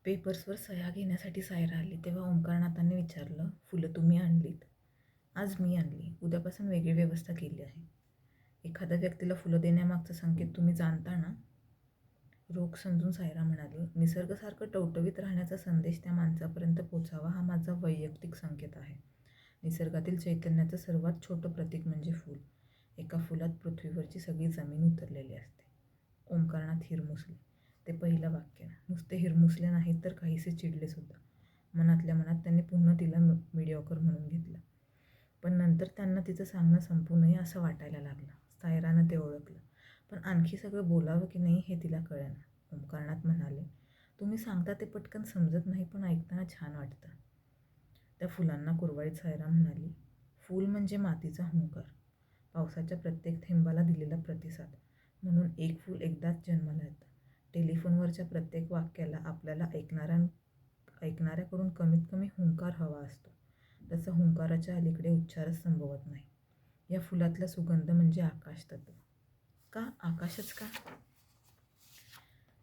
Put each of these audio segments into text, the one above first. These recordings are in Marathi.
पेपर्सवर सह्या घेण्यासाठी सायरा आली तेव्हा ओंकारनाथांनी विचारलं, फुलं तुम्ही आणलीत? आज मी आणली. उद्यापासून वेगळी व्यवस्था केली आहे. एखाद्या व्यक्तीला फुलं देण्यामागचा संकेत तुम्ही जाणता ना? रोख समजून सायरा म्हणाली, निसर्गासारखं टवटवीत राहण्याचा संदेश त्या माणसापर्यंत पोचावा हा माझा वैयक्तिक संकेत आहे. निसर्गातील चैतन्याचं सर्वात छोटं प्रतीक म्हणजे फूल. एका फुलात पृथ्वीवरची सगळी जमीन उतरलेली असते. ओंकारनाथ हिरमुसले. ते पहिलं वाक्य नुसते हिरमुसले नाहीत तर काहीसे चिडले सुद्धा. मनातल्या मनात त्यांनी पुन्हा तिला मिडिऑकर म्हणून घेतलं. पण नंतर त्यांना तिचं सांगणं संपू नये असं वाटायला लागलं. सायरानं ते ओळखलं. पण आणखी सगळं बोलावं की नाही हे तिला कळेना. ओंकारनाथ म्हणाले, तुम्ही सांगता ते पटकन समजत नाही पण ऐकताना छान वाटतं. त्या फुलांना कुरवाळीत सायरा म्हणाली, फूल म्हणजे मातीचा हुंकार, पावसाच्या प्रत्येक थेंबाला दिलेला प्रतिसाद. म्हणून एक फूल एकदाच जन्माला येतं. टेलिफोनवरच्या प्रत्येक वाक्याला आपल्याला ऐकणाऱ्याकडून कमीत कमी हुंकार हवा असतो. त्याचा हुंकाराच्या अलीकडे उच्चारच संभवत नाही. या फुलातला सुगंध म्हणजे आकाश तत्व. का आकाशच का?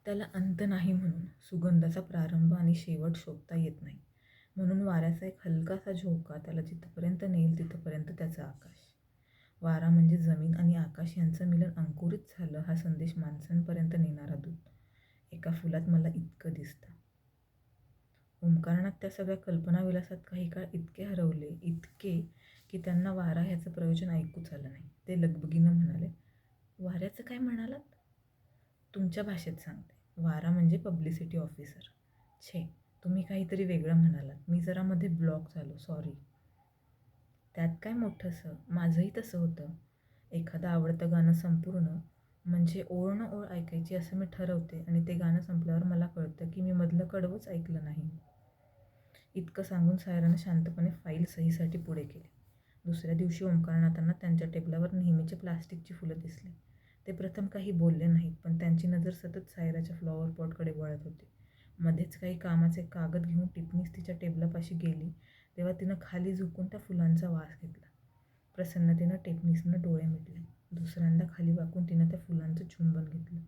त्याला अंत नाही म्हणून. सुगंधाचा प्रारंभ आणि शेवट शोधता येत नाही म्हणून वाऱ्याचा एक हलकासा झोका त्याला जिथपर्यंत नेईल तिथपर्यंत त्याचं आकाश. वारा म्हणजे जमीन आणि आकाश यांचं मिलन अंकुरित झालं हा संदेश माणसांपर्यंत नेणारा दूत. एका फुलात मला इतकं दिसतं. ओंकारनाथ त्या सगळ्या कल्पनाविलासात काही काळ इतके हरवले, इतके की त्यांना वारा ह्याचं प्रयोजन ऐकूच आलं नाही. ते लगबगीनं म्हणाले, वाऱ्याचं काय म्हणालात? तुमच्या भाषेत सांगते. वारा म्हणजे पब्लिसिटी ऑफिसर. छे, तुम्ही काहीतरी वेगळं म्हणालात. मी जरा मध्ये ब्लॉक झालो, सॉरी. त्यात काय मोठंसं, माझंही तसं होतं. एखादं आवडतं गाणं संपूर्ण म्हणजे ओळ न ओळ ऐकायची असं मी ठरवते आणि ते गाणं संपल्यावर मला कळतं की मी मधलं कडवंच ऐकलं नाही. इतकं सांगून सायरानं शांतपणे फाईल सहीसाठी पुढे केली. दुसऱ्या दिवशी ओंकारनाथांना त्यांच्या टेबलावर नेहमीची प्लास्टिकची फुलं दिसली. ते प्रथम काही बोलले नाहीत पण त्यांची नजर सतत सायराच्या फ्लॉवर पॉटकडे वळत होती. मध्येच काही कामाचे कागद घेऊन टिपणीस तिच्या टेबलापाशी गेली तेव्हा तिनं खाली झुकून त्या फुलांचा वास घेतला. प्रसन्नतेनं टिपणीसनं डोळे मिटले. दुसऱ्यांदा खाली वाकून तिनं त्या फुलांचं चुंबन घेतलं.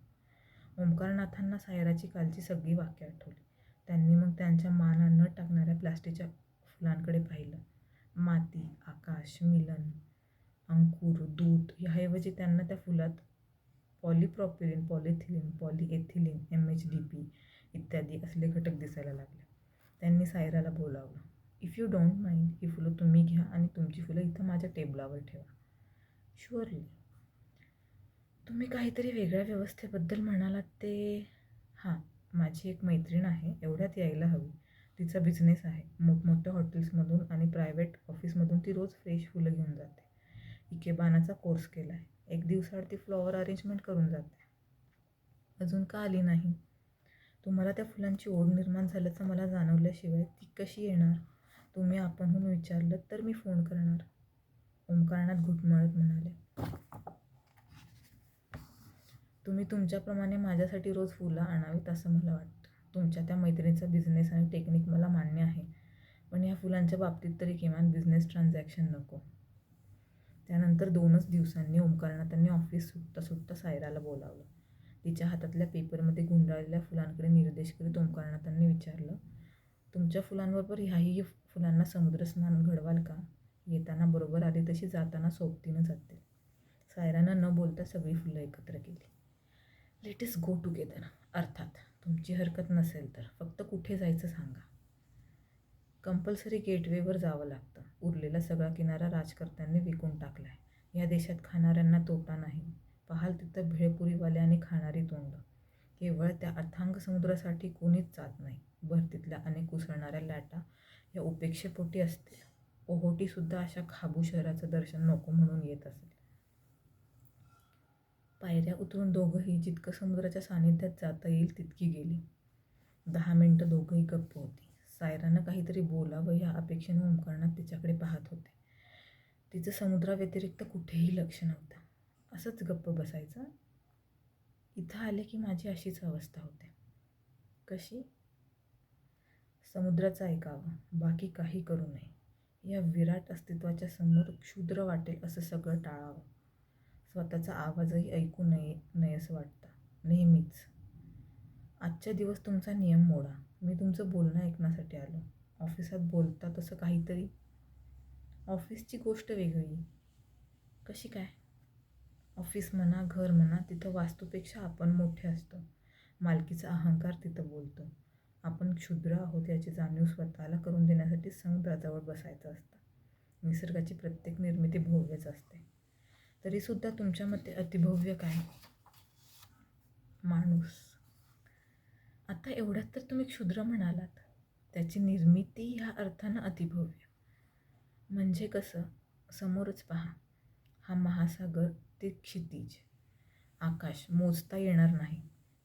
ओंकारनाथांना सायराची कालची सगळी वाक्य आठवली. त्यांनी मग त्यांच्या माना न टाकणाऱ्या प्लास्टिकच्या फुलांकडे पाहिलं. माती, आकाश, मिलन, अंकुर, दूत ह्याऐवजी त्यांना त्या फुलात पॉलिप्रॉपिलिन, पॉलिथिलीन, पॉलिएथिलीन, MHDP इत्यादी असले घटक दिसायला लागले. त्यांनी सायराला बोलावलं. इफ यू डोंट माइंड, ही फुलं तुम्ही घ्या आणि तुमची फुलं इथं माझ्या टेबलावर ठेवा. शुअरली. तुम्ही काहीतरी वेगळ्या व्यवस्थेबद्दल म्हणालात ते. हां, माझी एक मैत्रीण आहे, एवढ्यात यायला हवी. तिचा बिझनेस आहे. मोठमोठ्या हॉटेल्समधून आणि प्रायव्हेट ऑफिसमधून ती रोज फ्रेश फुलं घेऊन जाते. इकेबानाचा कोर्स केला आहे. 1 दिवसाआड ती फ्लॉवर अरेंजमेंट करून जाते. अजून का आली नाही? तुम्हाला त्या फुलांची ओढ निर्माण झाल्याचं मला जाणवल्याशिवाय ती कशी येणार? तुम्ही आपणहून विचारलं तर मी फोन करणार. ओंकारनाथ घुटमळत म्हणाले, तुम्ही तुमच्याप्रमाणे माझ्यासाठी रोज फुलं आणावीत असं मला वाटतं. तुमच्या त्या मैत्रिणीचा बिझनेस आणि टेक्निक मला मान्य आहे. पण या फुलांच्या बाबतीत तरी किमान बिझनेस ट्रान्झॅक्शन नको. त्यानंतर 2च दिवसांनी ओंकारनाथांनी ऑफिस सुटता सुटता सायराला बोलावलं. तिच्या हातातल्या पेपरमध्ये गुंडाळलेल्या फुलांकडे निर्देश करीत ओंकारनाथांनी विचारलं, तुमच्या फुलांबरोबर ह्याही फुलांना समुद्रस्नान घडवाल का? येताना बरोबर आली तशी जाताना सोबतीनं जातील. सायरानं न बोलता सगळी फुलं एकत्र केली. Let us go together. अर्थात तुमची हरकत नसेल तर. फक्त कुठे जायचं सांगा. कंपल्सरी गेटवेवर जावं लागतं. उरलेला सगळा किनारा राजकर्त्यांनी विकून टाकलाय. या देशात खाणाऱ्यांना तोटा नाही. पाहाल तिथं भेळपुरीवाले आणि खाणारी तोंड. केवळ त्या अथांग समुद्रासाठी कोणीच जात नाही. भरतीतल्या अनेक उसळणाऱ्या लाटा या उपेक्षेपोटी असतील. ओहोटीसुद्धा अशा खाबू शहराचं दर्शन नको म्हणून येत असेल. पायऱ्या उतरून दोघंही जितकं समुद्राच्या सानिध्यात जाता येईल तितकी गेली. 10 मिनिटं दोघंही गप्प होती. सायरानं काहीतरी बोलावं ह्या अपेक्षेनं ओंकारनाथ तिच्याकडे पाहत होते. तिचं समुद्राव्यतिरिक्त कुठेही लक्ष नव्हतं. असंच गप्प बसायचं. इथं आले की माझी अशीच अवस्था होते. कशी? समुद्राचं ऐकावं, बाकी काही करू नये. या विराट अस्तित्वाच्या समोर क्षुद्र वाटेल असं सगळं टाळावं. स्वतःचा आवाजही ऐकू नयेसं वाटतं. नेहमीच. आजच्या दिवस तुमचा नियम मोडा. मी तुमचं बोलणं ऐकण्यासाठी आलो. ऑफिसात बोलता तसं काहीतरी. ऑफिसची गोष्ट वेगळी. कशी काय? ऑफिस म्हणा, घर म्हणा, तिथं वास्तूपेक्षा आपण मोठे असतो. मालकीचा अहंकार तिथं बोलतो. आपण क्षुद्र आहोत याची जाणीव स्वतःला करून देण्यासाठी समुद्राजवळ बसायचं असतं. निसर्गाची प्रत्येक निर्मिती भव्यच असते. तरीसुद्धा तुमच्या मते अतिभव्य काय? माणूस. आता एवढ्यात तर तुम्ही क्षुद्र म्हणालात. त्याची निर्मिती ह्या अर्थानं अतिभव्य. म्हणजे कसं? समोरच पहा. हा महासागर, ते क्षितिज, आकाश मोजता येणार नाही,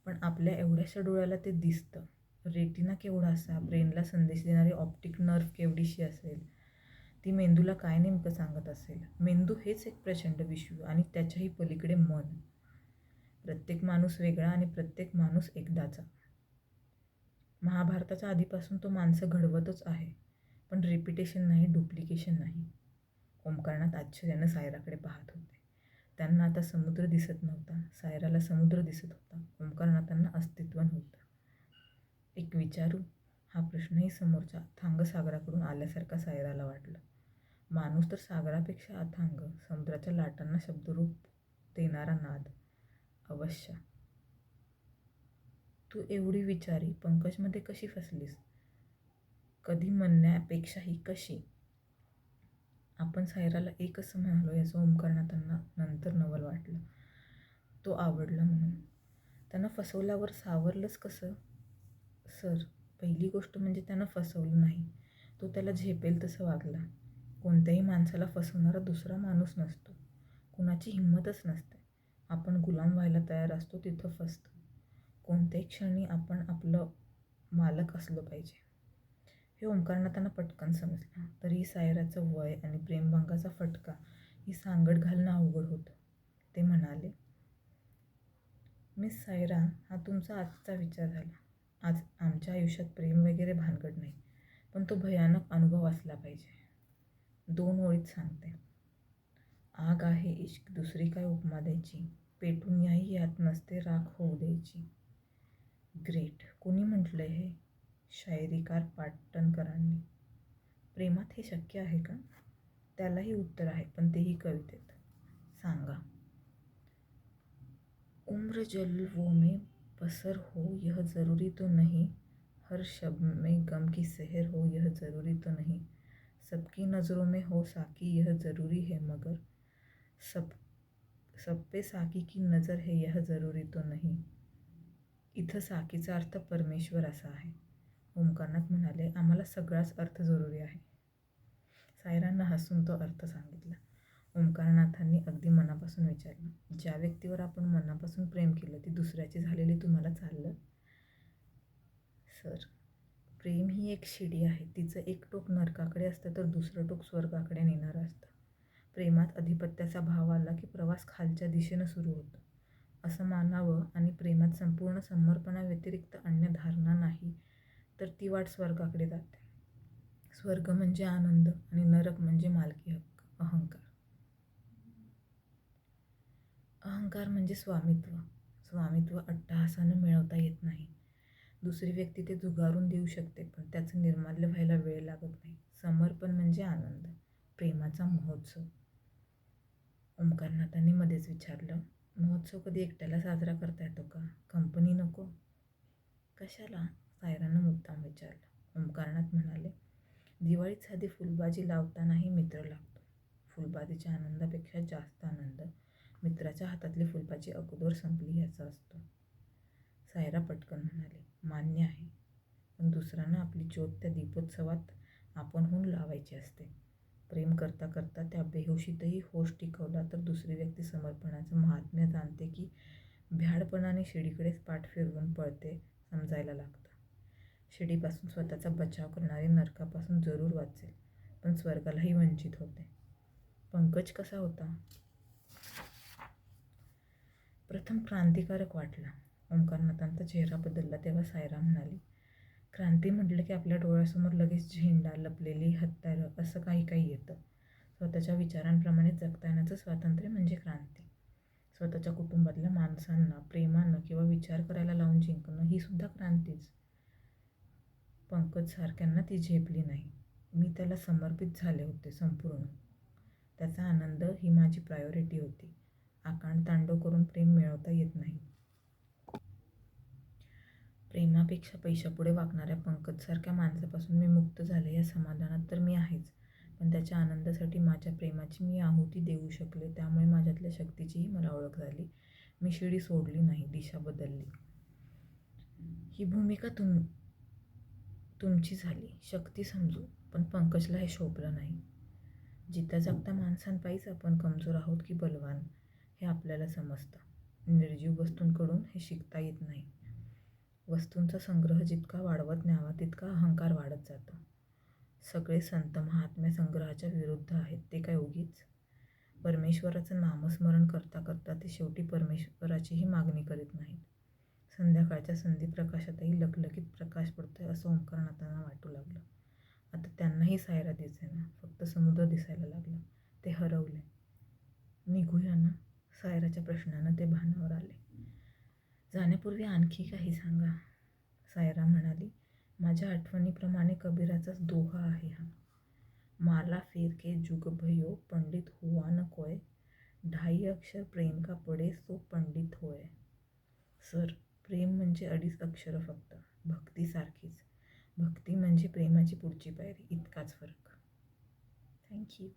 पण आपल्या एवढ्याशा डोळ्याला ते दिसतं. रेटिना केवढासा, ब्रेनला संदेश देणारी ऑप्टिक नर्व केवढीशी असेल, ती मेंदूला काय नेमकं सांगत असेल. मेंदू हेच एक प्रचंड विश्व आणि त्याच्याही पलीकडे मन. प्रत्येक माणूस वेगळा आणि प्रत्येक माणूस एकदाचा. महाभारताच्या आधीपासून तो माणसं घडवतच आहे, पण रिपिटेशन नाही, डुप्लिकेशन नाही. ओंकारनाथ आश्चर्यानं सायराकडे पाहत होते. त्यांना आता समुद्र दिसत नव्हता, सायराला समुद्र दिसत होता. ओंकारनाथांना अस्तित्व नव्हतं. एक विचारू? हा प्रश्नही समोरच्या अथांग सागराकडून आल्यासारखा सायराला वाटलं. माणूस तर सागरापेक्षा अथांग, समुद्राच्या लाटांना शब्दरूप देणारा नाद. अवश्य. तू एवढी विचारी पंकजमध्ये कशी फसलीस? कधी म्हणण्यापेक्षाही कशी? आपण सायराला एक असं म्हणालो याचं ओंकारनाथांना नंतर नवल वाटलं. तो आवडला म्हणून. त्यानं फसवल्यावर सावरलंच कसं? सर, पहिली गोष्ट म्हणजे त्यानं फसवलं नाही. तो त्याला झेपेल तसं वागला. कोणत्याही माणसाला फसवणारा दुसरा माणूस नसतो. कुणाची हिंमतच नसते. आपण गुलाम व्हायला तयार असतो तिथं फसतो. कोणत्याही क्षणी आपण आपलं मालक असलं पाहिजे. हे ओंकारनाथांना पटकन समजलं. तरीही सायराचं वय आणि प्रेमभंगाचा फटका ही सांगड घालणं अवघड होतं. ते म्हणाले, मिस सायरा, हा तुमचा आजचा विचार झाला. आज आमच्या आयुष्यात प्रेम वगैरे भानगड नाही, पण तो भयानक अनुभव असला पाहिजे. 2 ओळीत सांगते. आग आहे इश्क, दुसरी काय उपमा द्यायची. पेटून याही यात नसते राख होऊ द्यायची. ग्रेट. कोणी म्हटलंय हे? शायरीकार पाटणकरांनी. प्रेमात हे शक्य आहे का? त्यालाही उत्तर आहे, पण तेही कवितेत. सांगा. उम्र जलवों में बसर हो यह ज़रूरी तो नहीं, हर शब में गम की सहर हो यह ज़रूरी तो नहीं, सबकी नज़रों में हो साकी यह ज़रूरी है मगर सब सब पे साकी की नज़र है यह ज़रूरी तो नहीं. इथं साकीचा अर्थ परमेश्वर असा आहे. ओंकारनाथ म्हणाले, आम्हाला सगळाच अर्थ जरुरी आहे. सायरांना हसून तो अर्थ सांगितला. ओंकारनाथांनी अगदी मनापासून विचारलं, ज्या व्यक्तीवर आपण मनापासून प्रेम केलं ती दुसऱ्याची झालेली तुम्हाला चाललं? सर, प्रेम ही एक शिडी आहे. तिचं एक टोक नरकाकडे असतं तर दुसरं टोक स्वर्गाकडे नेणारं असतं. प्रेमात अधिपत्याचा भाव आला की प्रवास खालच्या दिशेनं सुरू होतो असं मानावं आणि प्रेमात संपूर्ण समर्पणाव्यतिरिक्त अन्य धारणा नाही तर ती वाट स्वर्गाकडे जाते. स्वर्ग म्हणजे आनंद आणि नरक म्हणजे मालकी हक्क, अहंकार. अहंकार म्हणजे स्वामित्व. स्वामित्व अट्टहासानं मिळवता येत नाही. दुसरी व्यक्ती ते झुगारून देऊ शकते, पण त्याचं निर्माल्य व्हायला वेळ लागत नाही. समर्पण म्हणजे आनंद, प्रेमाचा महोत्सव. ओंकारनाथांनी मध्येच विचारलं, महोत्सव कधी एकट्याला साजरा करता येतो का? कंपनी नको? कशाला? सायरानं मुद्दाम विचारलं. ओंकारनाथ म्हणाले, दिवाळीत साधी फुलबाजी लावतानाही मित्र लागतो. फुलबाजीच्या आनंदापेक्षा जास्त आनंद मित्राच्या हातातली फुलबाजी अगोदर संपली याचा असतो. सायरा पटकन म्हणाले, मान्य आहे, पण दुसऱ्यांना आपली ज्योत त्या दीपोत्सवात आपणहून लावायची असते. प्रेम करता करता त्या बेहोशीतही होश टिकवला तर दुसरी व्यक्ती समर्पणाचं महात्म्य जाणते की भ्याडपणाने शिडीकडेच पाठ फिरवून पळते समजायला लागतं. शिडीपासून स्वतःचा बचाव करणारी नरकापासून जरूर वाचेल, पण स्वर्गालाही वंचित होते. पंकज कसा होता? प्रथम क्रांतिकारक वाटला. ओंकारनाथांचा चेहरा बदलला तेव्हा सायरा म्हणाली, क्रांती म्हटलं की आपल्या डोळ्यासमोर लगेच झेंडा, लपलेली हत्यारं असं काही काही येतं. स्वतःच्या विचारांप्रमाणे जगता येण्याचं स्वातंत्र्य म्हणजे क्रांती. स्वतःच्या कुटुंबातल्या माणसांना प्रेमानं किंवा विचार करायला लावून जिंकणं ही सुद्धा क्रांतीच. पंकजसारख्यांना ती झेपली नाही. मी त्याला समर्पित झाले होते संपूर्ण. त्याचा आनंद ही माझी प्रायोरिटी होती. आकांडतांडव करून प्रेम मिळवता येत नाही. प्रेमापेक्षा पैशापुढे वागणाऱ्या पंकजसारख्या माणसापासून मी मुक्त झाले या समाधानात तर मी आहेच. पण त्याच्या आनंदासाठी माझ्या प्रेमाची मी आहुती देऊ शकले. त्यामुळे माझ्यातल्या शक्तीचीही मला ओळख झाली. मी शिडी सोडली नाही, दिशा बदलली. ही भूमिका तुमची झाली. शक्ती समजू, पण पंकजला हे शोभलं नाही. जिता जगता माणसांपायीच आपण कमजोर आहोत की बलवान हे आपल्याला समजतं. निर्जीव वस्तूंकडून हे शिकता येत नाही. वस्तूंचा संग्रह जितका वाढवत न्यावा तितका अहंकार वाढत जातो. सगळे संत महात्म्या संग्रहाच्या विरुद्ध आहेत. ते काय उगीच? परमेश्वराचं नामस्मरण करता करता ते शेवटी परमेश्वराचीही मागणी करीत नाहीत. संध्याकाळच्या संधीप्रकाशातही लखलखीत प्रकाश पडतोय असं ओंकारनाथांना वाटू लागलं. आता त्यांनाही सायरा दिसेना, फक्त समुद्र दिसायला लागला. ते हरवले. निघूया ना, सायराच्या प्रश्नानं ते भानावर आले. जाण्यापूर्वी आणखी काही सांगा, सायरा म्हणाली. माझ्या आठवणीप्रमाणे कबीराचाच दोहा आहे हा. माला फिर के जुग भयो पंडित हुआ न कोय, 2.5 अक्षर प्रेम का पडे सो पंडित होय. सर, प्रेम म्हणजे 2.5 अक्षरं फक्त. भक्तीसारखीच. भक्ती म्हणजे प्रेमाची पुढची पायरी, इतकाच फरक. थँक्यू.